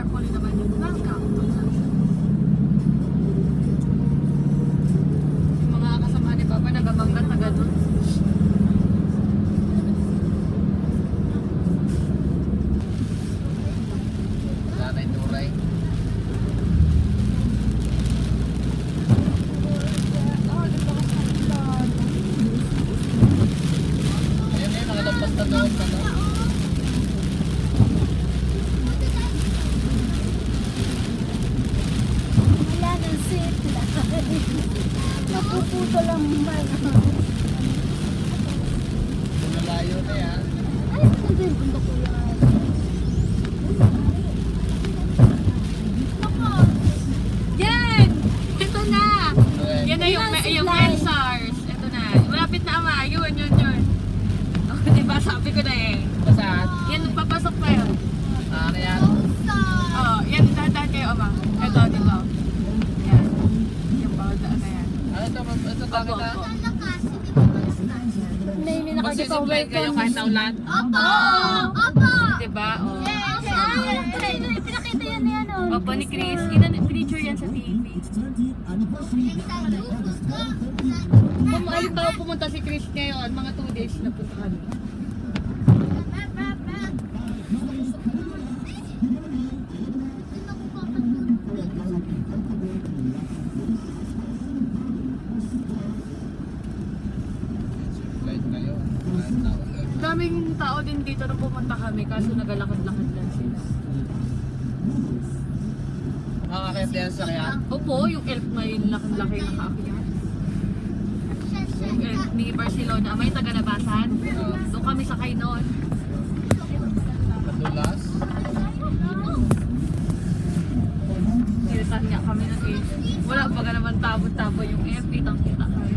carefully naman yung welcome. Yung mga kasama ni Papa nagamanggat na gano'n. Wala na yung turay. Ayun eh, nakalampas na doon pa na. Napuputo lang ba? Malayo na yan. Ay, ito yung bundok ko yan. Yan! Ito na! Okay. Yan na yung SARS. Ito na. Malapit na ama. Yun. Oh, diba? Sabi ko na eh. Saan? Yan, papasok pa yun. Ano yan? Oh, yan. Dahan-dahan kayo ama. Ito, diba? Yan. Yung bawdaan na yan. Ano ito? Ito bakit na? May nakakita ko Magsisiblay kayo kahit naulan? Opo! Opo! Diba? Oh. Pinakita yan yan oh. Opo ni Chris. Picture yan sa TV. Pumunta si Chris ngayon. Mga 2 days na punta kami. Daming tao din dito nung pumunta kami kaso nagalakad-lakad lang sila. Makakakit yan sa kaya? Opo, yung elf ngayon laki nakaakyat. Yung elf ni Barcelona, may taga-labasan. Doon kami sakay noon. Madulas? Nilitan niya kami ng elf. Wala pa ka naman tabo-tabo yung elf, kitang-kita kami.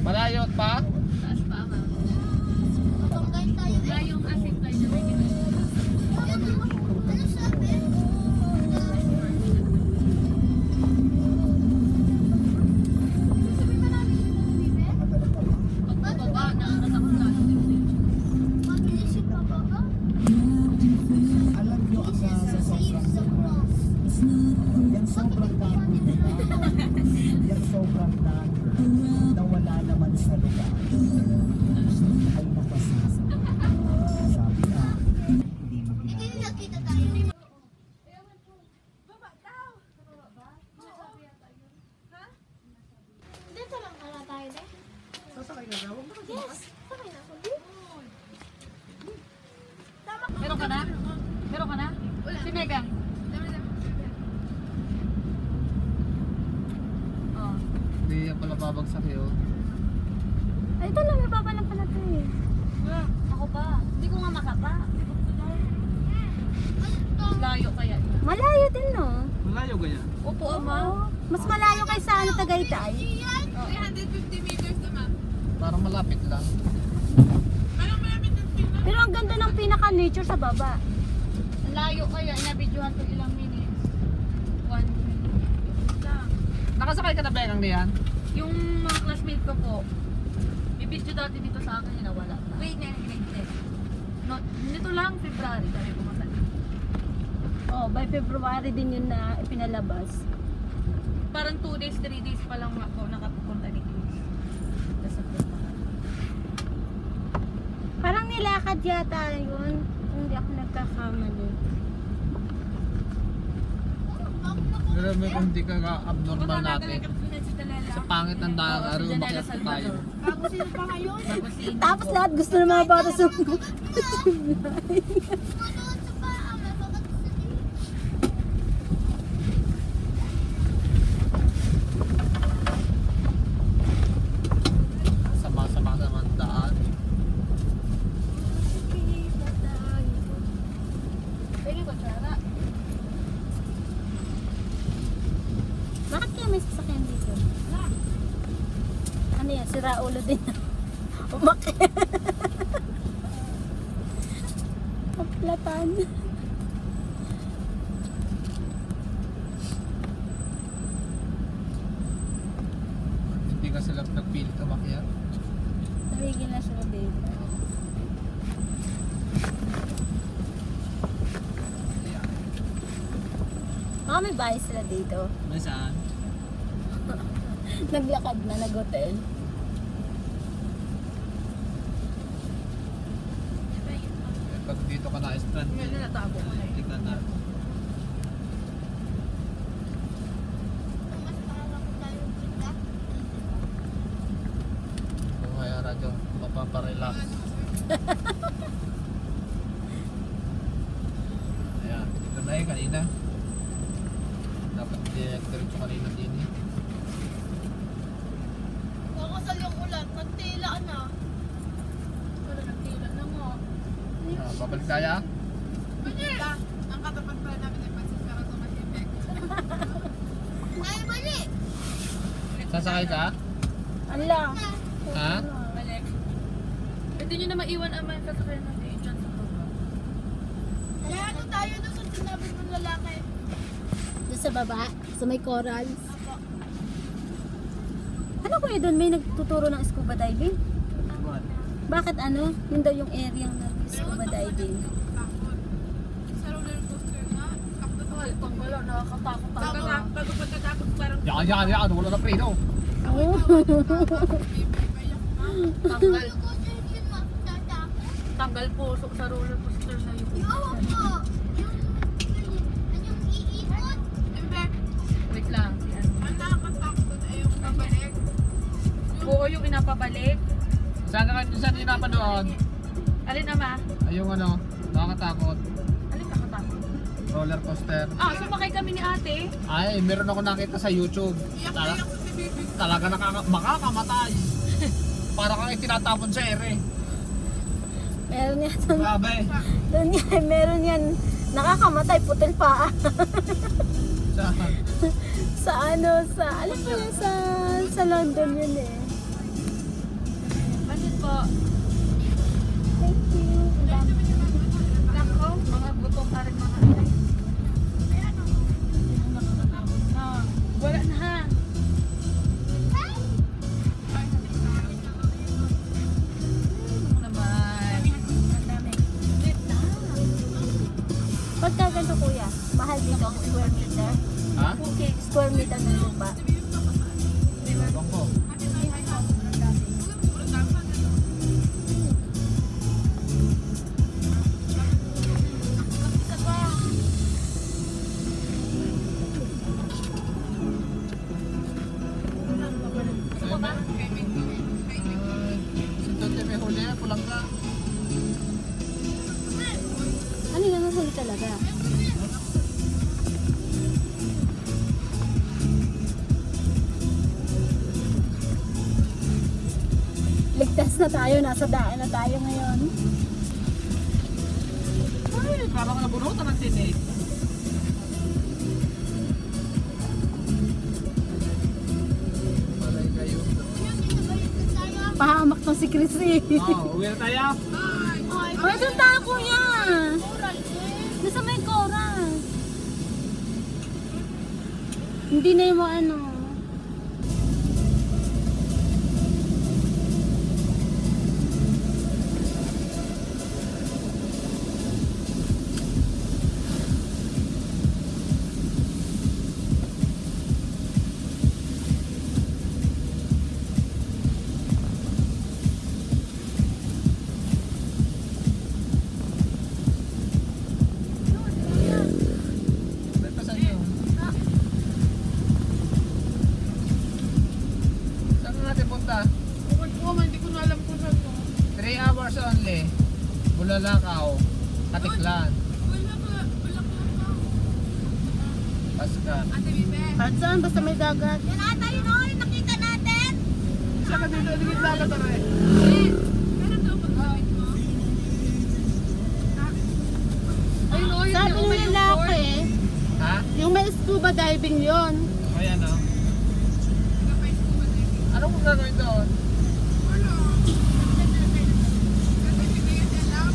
Malayo pa? Taas pa, ma'am. Wala yung asik tayo na may ganun. Pagbababa, nakakatakot na. Alam nyo ang yan sobrang dami yan sobrang dami na wala naman sa lugar ay napasasa. Sabi na, hindi mo ginagawa. Dito lang pala tayo de. Sasakay ka daw? Yes! Sakay na ako di. Meron ka na? Meron ka na? Si Megan. Oh. Hindi yan pala babagsak yun. Ay, ito lang, may baba lang pala ito eh. Ako pa. Hindi ko nga makapa. Layo kaya. Malayo din no? Malayo ganyan? Opo, ama. Mas malayo kay sa ano, Tagaytay. 350 meters naman. Parang malapit lang. Pero ang ganda ng pinaka-nature sa baba. Layo kaya. Inabidyohan ko ilang minutes. 1 minute lang. Nakasakay ka na ba ng diyan? Yung mga classmate ko po, bibidyo dati dito sa akin, nawala pa. Wait, hindi. No, nito lang, February, kami pumunta. by February din yun na ipinalabas. Parang 2 days, 3 days pa lang ako nakapunta ni Chris. Parang nilakad yata yun. Hindi ako nagkakamali. Pero may kung di ka abnormal natin. Sa pangit ng daan, araw umakyat tayo. Tapos lahat gusto ng mga bata sa Sama-sama naman daan. Bakit kaya may sasakyan dito? Ano yan? Sira ulo din. Umakyat. Kaplatan. Hindi ka sila nagpilit umakyat. Nahigil na siya dito. Ayan. Baka may bahay sila dito. May saan? Naglakad na, nag-hotel. Pag dito ka na-strand, Ngayon na natabo ko na eh. hindi ka na. So, kaya radyo, mapaparelax. Ayan, ito na kanina. Dapat diretso kanina din eh. Kakasal yung ulan, nagtila na. Wala nagtila na nga. Babalik tayo? Ba? Ang katapat pala namin ay pansin para tumahimik. Ay, mali! Sasakay ka? Ala. Ha? Balik. Pwede nyo na maiwan ang mga sasakyan natin dyan sa baba. Kaya ano tayo doon sa sinabi ng lalaki? Doon sa baba, sa may corals. Apo. Ano kuya doon? May nagtuturo ng scuba diving? Bakit ano? Yun daw yung area ng scuba diving. Takot. Sa roller coaster nga, takot ako. Ay, pang wala, nakakatakot talaga. Bago pagkatapos parang Yan, wala na preno. Oh. Tanggal, roller coaster yun ma. Tatakot. tanggal puso sa roller coaster sa iyo. Yung yung iikot. Embe, Wait lang. Si ano. ang nakakatakot doon ay yung pabalik. Oo, yung inapabalik. Saan yung napanood? Alin ama? Ay, yung ano, nakakatakot. Alin nakatakot? Roller coaster. Ah, sumakay kami ni ate. Ay, meron ako nakita sa YouTube. Talaga makakamatay. Para kang itinatapon sa ere. Meron yan doon. Grabe. Doon yan, meron yan. Nakakamatay, putil pa. Saan? Sa ano, sa, alam mo yun, sa London yun eh. Bakit po? Thank you. Ang dami. Nako, mga butong pa rin mga ate. Na, wala na ha. Ano naman? Ang dami. Wait na. Pagka ganito kuya, mahal dito ang square meter. Ha? Okay. Square meter ng lupa. Ewan ko. Si Tote may huli, pulang ka. Ano yun, ang huli talaga? Ligtas na tayo, nasa daan na tayo ngayon. Ay, parang nabunutan ng tinik. Malay kayo. Pahamak to si Chris eh. Oh, uwi na tayo. Ay, doon tayo kuya. Doon sa may coral. Hindi na yung ano. Katiklan. Wala ka. Paskan. Ate Bibe. Kahit saan, basta may dagat. Yan ata yun o, yung nakita natin. Saka dito, hindi kita dagat na rin. Pero to, pagkawin mo. Ayun, oh, Sabi yung ng lalaki, Ha? yung may scuba diving yon. Ayan o. Kapay ko ba tayo? Anong gagawin doon? Wala. Kasi bigay yan lang.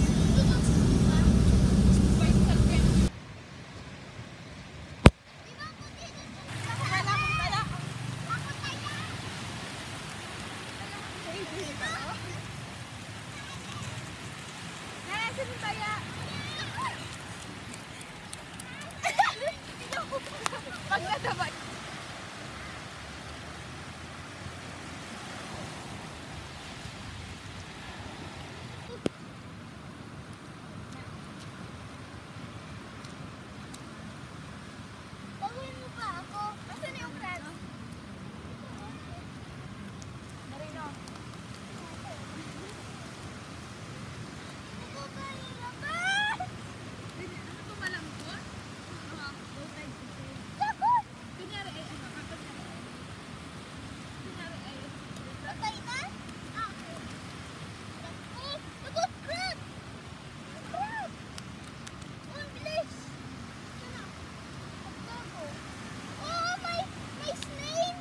Gawin mo pa ako. Asan yung friend? Marino. Ako ba yung laban? Ano to malambot? Laban! Kunyari ay ano, kapag kunyari ay Patay na? Ah, okay. Oh, lagot, crab! Crab! Oh, ang bilis! Ano? Pagkago. Oh, may snail!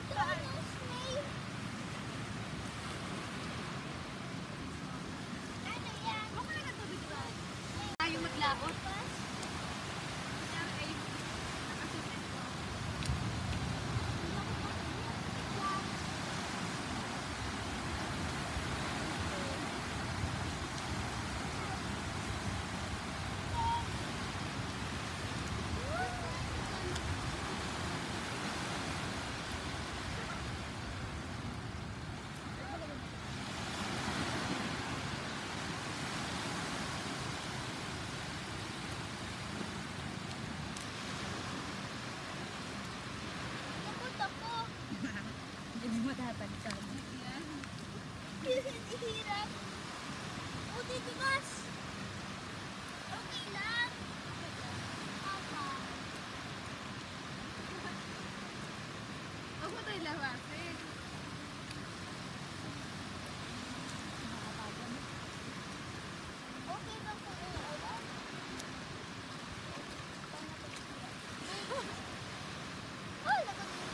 Saan ang snail? Ano yan? Ako na tubig ba? Tayo maglakot. Kunyari ay nakasutin ko. Lagot ako. Hindi mo tatagsan. Hirap. O, dito, Mas. Okay lang. Papa. Ako tayo lawasin. Okay ba kung uulan? Oh, lagot ko.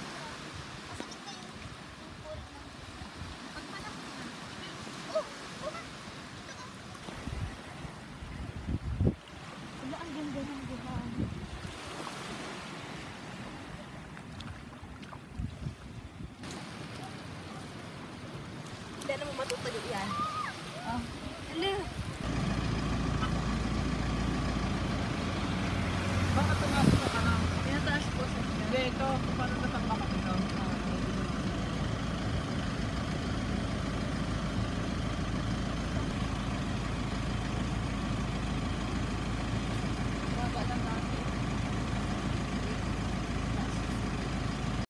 Masakit na yung puro ng... Pag malaki na. Oh, oh, ito ka. Wala, ang ganda ng buhan. Hindi naman matutulog yan. Bakit tumas ka na? Pinataas po sa Hindi, ito. Paano natakma ka dito?